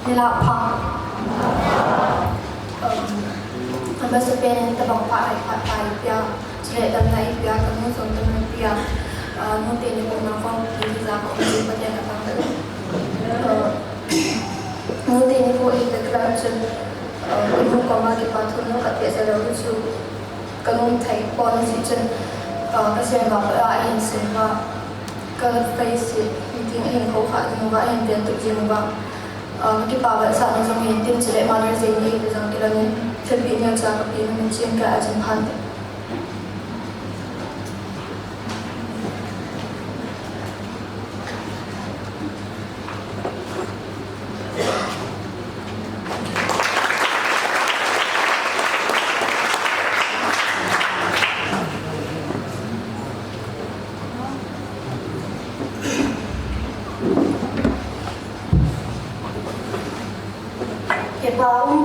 nila pang basta pen tabang pa ay patay pia sila dam na ipia kamu son dam pia mute ni ko na pang pila ko ni patay na pang mute ni ko ita kranchen ibu kama ki pathun no katya sa ro su kamu thai pon si chen kasi nga pa in sin ba ka face meeting in ko kha ni ba in den tu ji ba cái bảo vệ sản trong hiện tiêm chỉ lệ mà nó gì đi bây giờ cái là chuẩn bị nhau cho cái mình chuyên cả trong hành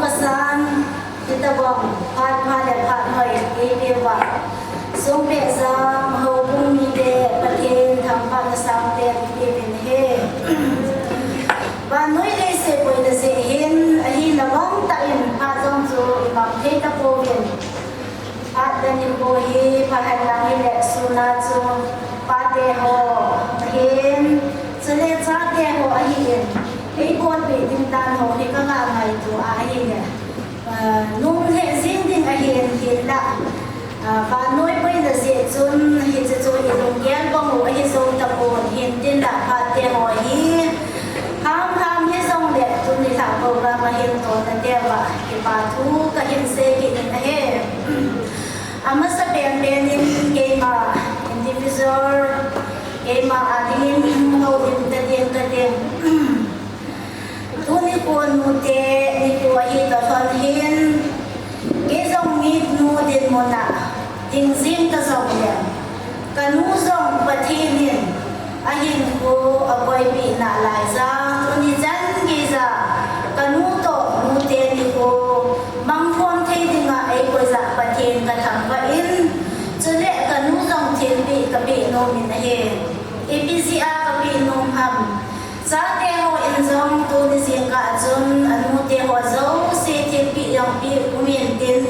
kesan kita buang pat dan pat hoi ini buat sumber zam hubung ni de patin tanpa sampai di pinhe banoi de se poi de se hin ahi nawang tain pat zong zu imam kita povin pat dan ibohi pat lang ile sunat zu pat de ho hin sele cha de ho ahi cái con bị tinh tan hồ thì các bạn này của ai nhỉ nung hệ riêng thì ai hiện đã và nuôi bây giờ dễ chun hiện sẽ chun hiện đồng kiến con ngủ hiện sông tập ổn hiện tên đã phạt tiền hỏi hi ham hết sông đẹp chun thì thảo cầu ra mà hiện tổ là tiền và cái bà thu cả hiện xe cái này hết mất sẽ bèn bèn in cái mà individual cái mà adin hậu in ta tiền tu ni pun mute ni kuahi ta son hin ke zong mit nu din mona ting zim ta zong ya kanu zong pathin hin ahin ko aboi bi na lai za tu ni jan ge za kanu to mute ni ko mang phon thei dinga ai ko za pathin ka thang ba in chule kanu zong thin bi ka bi no min he epca ka bi no ham sa te ho in zong tu ni sing ka chun anu te ho zo se te pi yang pi umin tin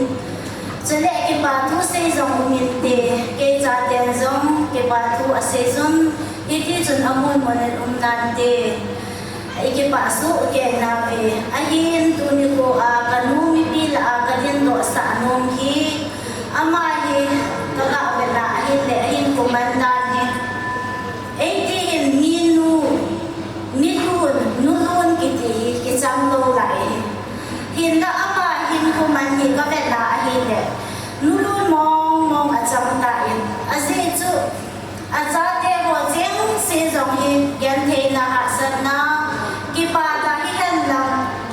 chule ke pa thu se zong umin te ke cha te zong ke pa thu a se zon iti chun amun monen nan te ai ke pa su ke na ve ahin tu ni ko a kanu mi pi la a ka din do sa nom hi ama hi ka ka ve la ahin le ahin ko man dan ni ai ti in minu nulun kiti kisang lo lai hin da ama hin ko man hi ka vet la hi le nulun mong a chang ta in a se chu a cha te ho jeng se zong hi yan the na ha sat na ki pa ta hi kan la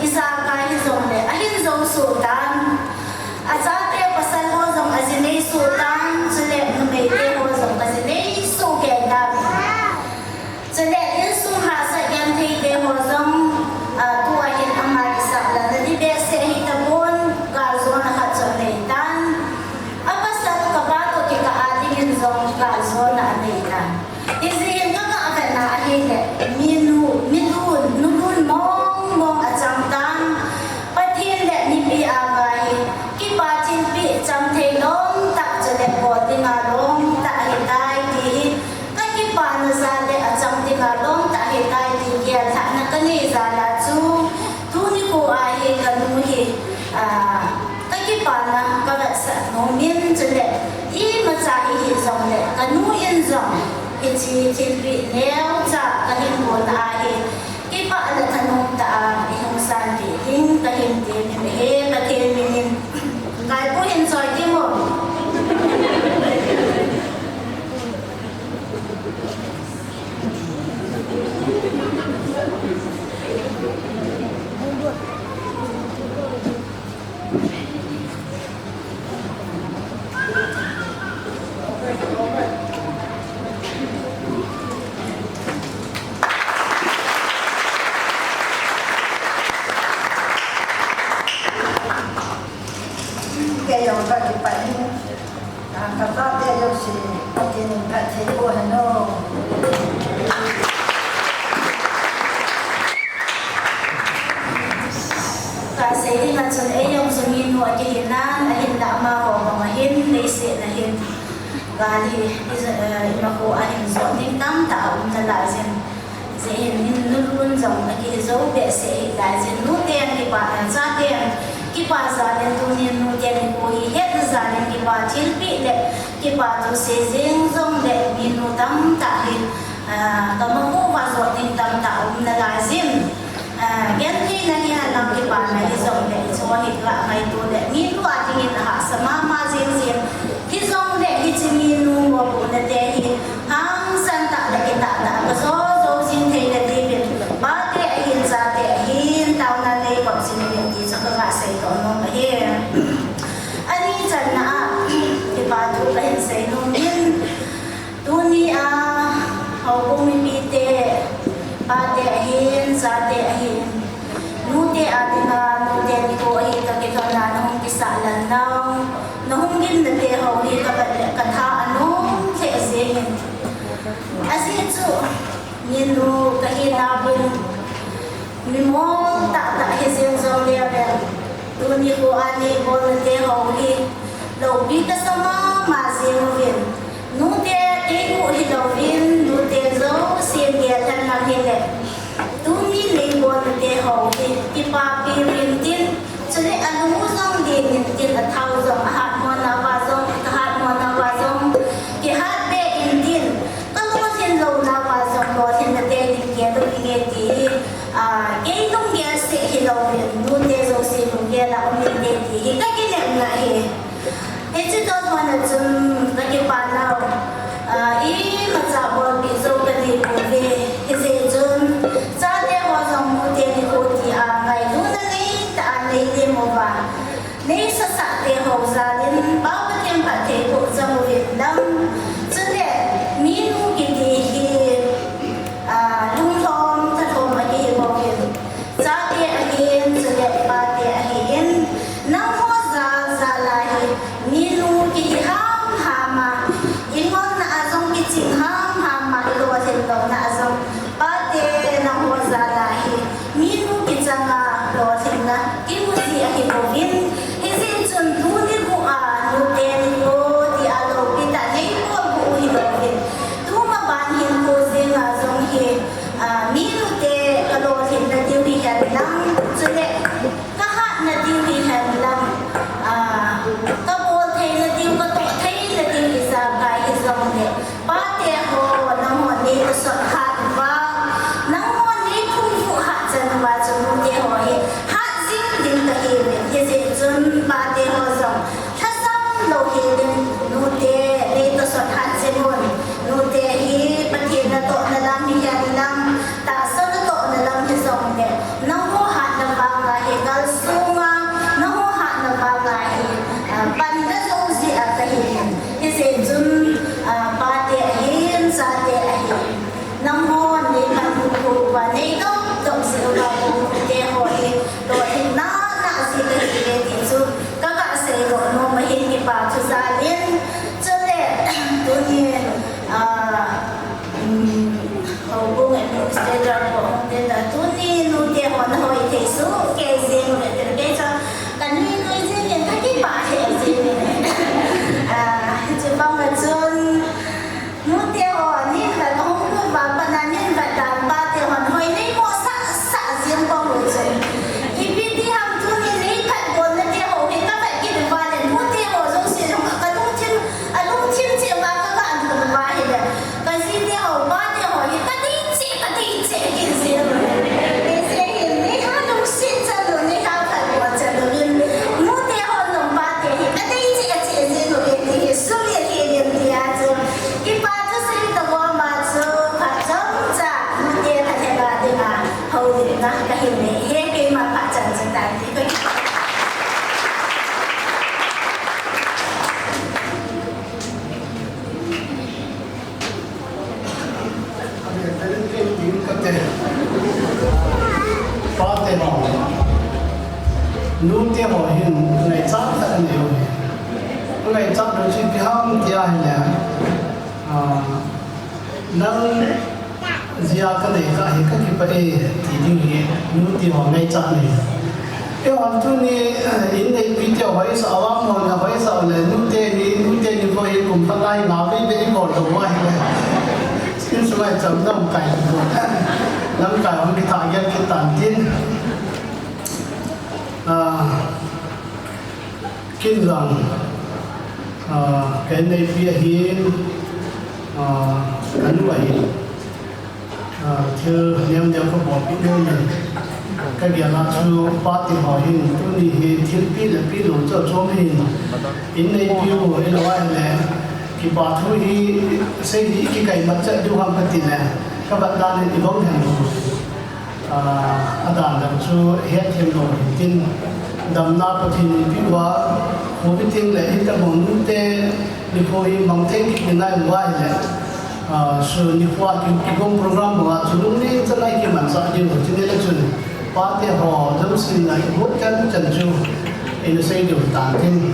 isa ka hi zong le a hin zong su tan a cha te pasal ho zong a jine su tan chule nu me te ho zong a jine su ke da chule in su ha sa yan the te ho zong tu a hin ama isa la na di be se hi ta bon ka zo na ha chon le tan a pasal ka ba to ke ka ati hin zong ka zo na ne na izin ka ka ave na a hi le minun mong a chang tan pathin le ni pi a vai ki pa chin pi cham the long ta chale po ti nga long ta hi dai ti ka ki pa na za le a cham ti nga long ta hi dai ti ya tha na ka ni za la chu tu ni ko a hi ka nu hi ka ki pa na ka va sa no min chale i ma cha hi zong le ka nu in zong i chi chin pi leo cha ka hin mo na hi ki pa la thanong ta i hong san ti ding ka hin ti ni he ka te min kai po hin soi ti mo say đi là chân ấy ông sẽ nhìn nuôi cái hiện nan hiện đã mà họ mà hiện lấy sẽ là hiện và thì mà họ hiện dọn đến tám tạo là lại dân sẽ hiện luôn luôn dòng là cái dấu để sẽ lại dân nút đen cái bà ra đen cái bà ra đen tu nhiên nút đen ਕੋਈ hết ra đen cái bà chiến bị lệ cái bà tu sẽ riêng dòng để nhìn nút tám tạo hiện tao mà cô và dọn đến tám tạo là lại dân gen khi nãy là làm cái bàn này dòng để cho hiện lại ngày tôi để nhìn qua thì nhìn là sama ma riêng riêng khi dòng để khi chỉ nhìn luôn một bộ này để hiện hàng san tạo để cái tạo đã có số xin thấy là đi việc ba để hiện ra để hiện tao là đây còn xin việc thì cho các bạn sẽ có nó mà hiện anh ấy chẳng là cái bà tôi là hiện sẽ nó nhìn tôi đi họ cũng bị tệ ba để hiện ra để hiện nu để adina nu để ko ai ta ke kana no ki sa lan nau no hung gin de te ho hi ka tha anu se se asi chu nin nu ka hi na bin mi mo ta he se zo le le tu ni ko ani ko te ho hi lo bi ka sama ma se mo vin nu te ke ko hi lo vin nu te zo se ge tan na hi le tu ni le bon te ho ki pa pi rin tin chale anu zong de nin tin a thau zong hat mo na wa zong ki hat be in tin ka lo tin lo na wa zong lo tin na te ni ke to ki ti ke tong ge se hi lo rin nu te zo se nu ge la o ni te ti ka ki le na he he chu to mo na chum ka ki pa na i ma cha bo bi zo ka ni ko ve he se chum sa te ho zong mu te ni ko ti a ngai nu na nei ta nei le mo ba nei sa sa te ho za len ba ba tem ba te ko za mo việt nam chu le mi nu ki ti hi lung thom tha thom ma ki mo việt sa te a hiền chu le ba te a hiền na mo za la hi mi nu ki ham ha ma in mon na azong ki ching ham ha ma lo ten lo na azong ba te na mo za la hi mi nu ki changa lo ten na ki mu si a hi ko vin he sin chun tu ni ku a nu te ni ko ti a lo pi ta nei ko bu hi lo vin tu ma ban hin ko se na zong hi mi nu te ka lo ten na ti wi han lang chu le ka ha na ti wi han lang ka bo the na ti ko to thai na ti ki sa kai hi zong le ba te ho na mo ni ko so hat ba na mo ni phung fu hat chan ba chu nu te ho hi hat jing din ta hi le he se chun ba te ho zong tha sam lo hi din nu te le to so hat se mon nu te hi pa thi na to na lam hi ya lam ta so na to na lam hi zong le na ho hat na ba ga he kal sunga na ho hat na ba ga hi ban da zo si a ka hi he se chun ba te hi sa te hi nam ho ni ban ku ba nei to to si ba ku te ho hi to hi na si ka hi le ti chu ka ka se lo no ma hi ki pa chu sa lin chu le tu ni ho bu ngai no se ra ko te da tu ni nu te ho na ho te su ke se no le te ke cha kan ni no se ni ka ki pa he se ni chu ba ma chun nu te ho ni la no ku ba pa na ni ba ta ba te ho hoi nei mo sa jiang ba lo che i bi di ham tu ni nei phat bon na te ho ke ka ba ki de ba le nu te ho zo se no ka lu chin che ba ka ka an du ba he le ka si te ho ba te ho hi ka ti che ki se no ke se hi nei ha lu sin cha lo nei ha phat bon cha lo yin nu te ho no ba te hi ka ti che se no ke ni su ye ke yin ti a zo ki pa chu se ta bo ma chu phat chong cha nu te la te ba de ma ho de na ka hi nei he ke ma phat chan chan ta ti ko nu te ho hin ngai cha ta ne ho ngai cha do chi ki ham ti a hin la nang zia ka ne ka hi ka ki pa e ti ni nu ti ho ngai cha ne Em tu ni in nei video hoi sa awang mon na hoi sa le nu te ni ko hi kum pangai na ve be ko do wa hi sin suai cham dam kai ko nam kai on ki ta yan ki tan tin kin rằng cái này bia hiến cắn vậy thưa niệm niệm có bỏ biết đâu này cái việc là chú ba tỷ họ hiến tu ni hiến thiên pi là pi lỗ cho chôm hiến in này biu in loại này khi ba thu hi xây đi cái cái mặt trận du hàng cái tiền này các bạn đang đi bóng hàng đàn làm chú hết thêm rồi tin đầm na có thì pi quá hồ bị tiếng lệ hết các món nút tê đi coi mong thấy cái này ngoài này sự như qua cái công program mà chú lúc này rất là cái mặt sao như một cái là chú ba tê họ giống như là hút chân chân chú in xây điều tàn thêm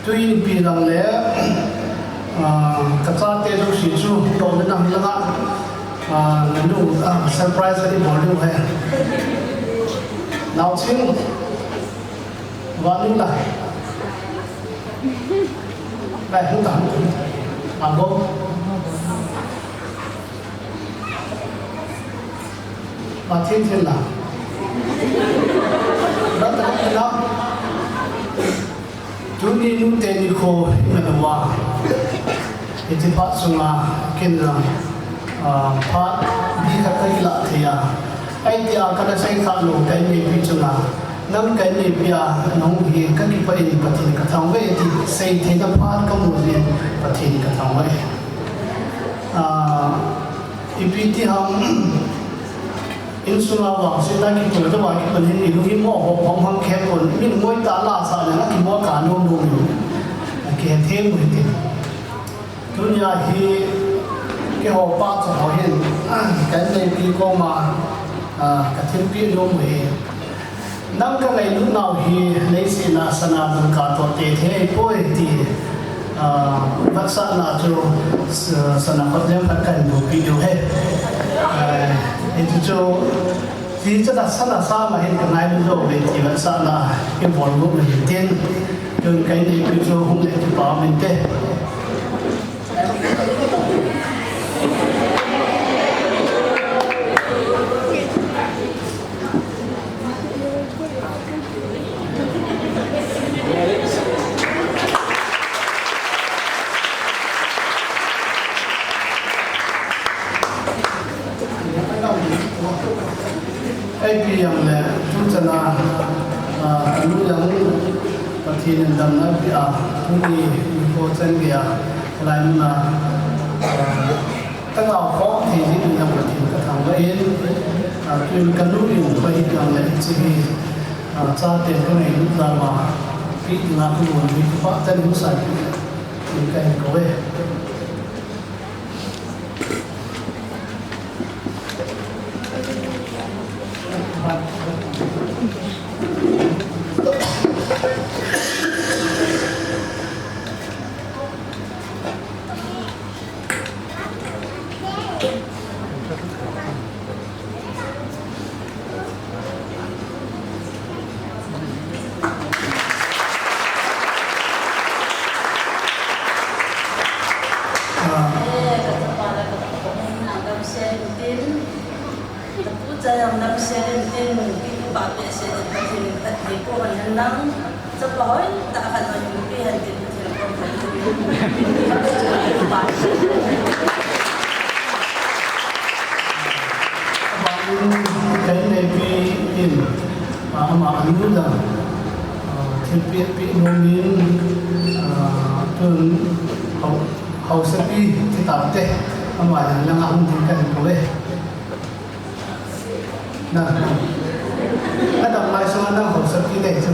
tuy nhiên vì rằng lẽ các cha tê đâu xí chú đồ bên nằm như là đủ surprise đi bỏ đi hay nào chứ và đúng là đây không tạm làm vô và thiên thiên là rất là cái đó chúng đi nút tên đi khô mà nó qua thì chỉ phát xuống là kinh rằng phát đi các cái lạ thì anh thì các cái sinh sản lượng cái gì bị chung là nâng cái này bây giờ nông nghiệp các cái bệnh vật thì cả thằng vậy thì xây thế nó phát có một gì vật thì cả thằng vậy thì hông insula vào sẽ ta cái tuổi đó vào cái bệnh hình như mua hộp hồng hồng kẹp còn mình mua ta là sao này nó cái mua cả nông nông cái thêm một cái thứ nhà thì cái hộp ba cho họ hiện cái này thì có mà cái thêm biết nông về nâng cái này lúc nào thì lấy xin là sanh là cả tổ tế thế bôi thì vật sản là cho sanh là có thể phát cảnh một video hết thì cho thì cho là sanh là sao mà hiện cái này bây giờ về thì vật sản là cái vốn của mình tiền cho cái này bây giờ không để cho bảo mình thế cái gì yang là chúng ta là lúc yang bác sĩ nên đâm nó bị chúng đi vô chân kia lại mà các lão khó thì những yang bác sĩ các thằng vậy chuyên cần lúc dùng phải yang là chỉ cha tiền cái này lúc ra mà bị là cái nguồn bị phát chân không sạch thì cái có về cái này bị in mà anh biết rằng thiên biết bị nôn nín thường hậu sẽ đi thì tạo tệ ở ngoài là ngắm thì cái của đây nè cái đầm mai số nó hậu sẽ đi đây chứ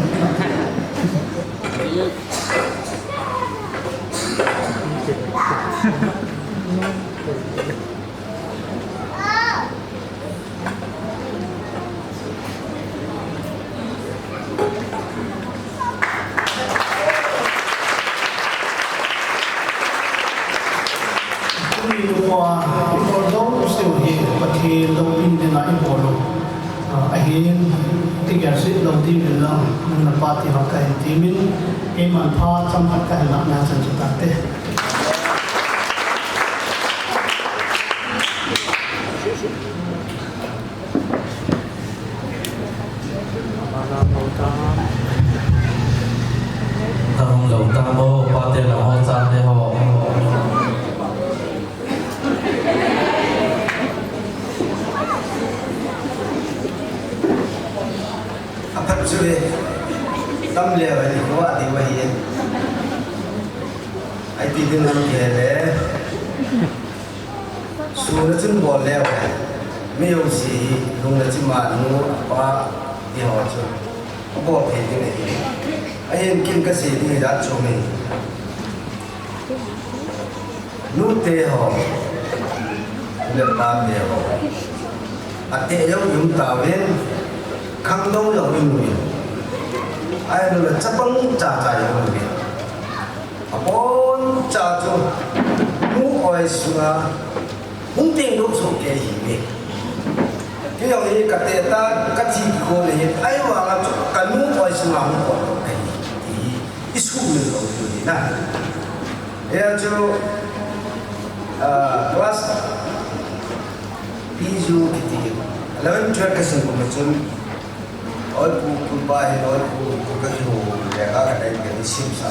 qua con dấu siêu hiện và thì lâu pin thì lại bỏ luôn ahin tiga sit lo ti bilang nang napati makai timin eman pha cham hat ka na na chan chutate Tang lâu tam ho pa te la ho chan te ho apa cuy tam le ba ni ko ati wa hi ai ti din nam ke le su na chun bol le wa me yo si lung na chi ma nu pa di ho chu bo phe ti ne ai hen kin ka si ni da chu me nu te ho le pa me ho ate yo yum ta wen khang dong yo yum mi ai là chapang cha cha yo mi apon cha chu mu oi sunga hung ting do so ke hi mi cái dòng này cái tệ ta cái gì cô này ai mà làm cho cái mu oi sunga mu ko cái thì isu ni lo ni na ya chu class PU kiti 11 12 ka sin ko chun oi ku ba hi oi ku ka hi ho ya ka ka dai ke sim sa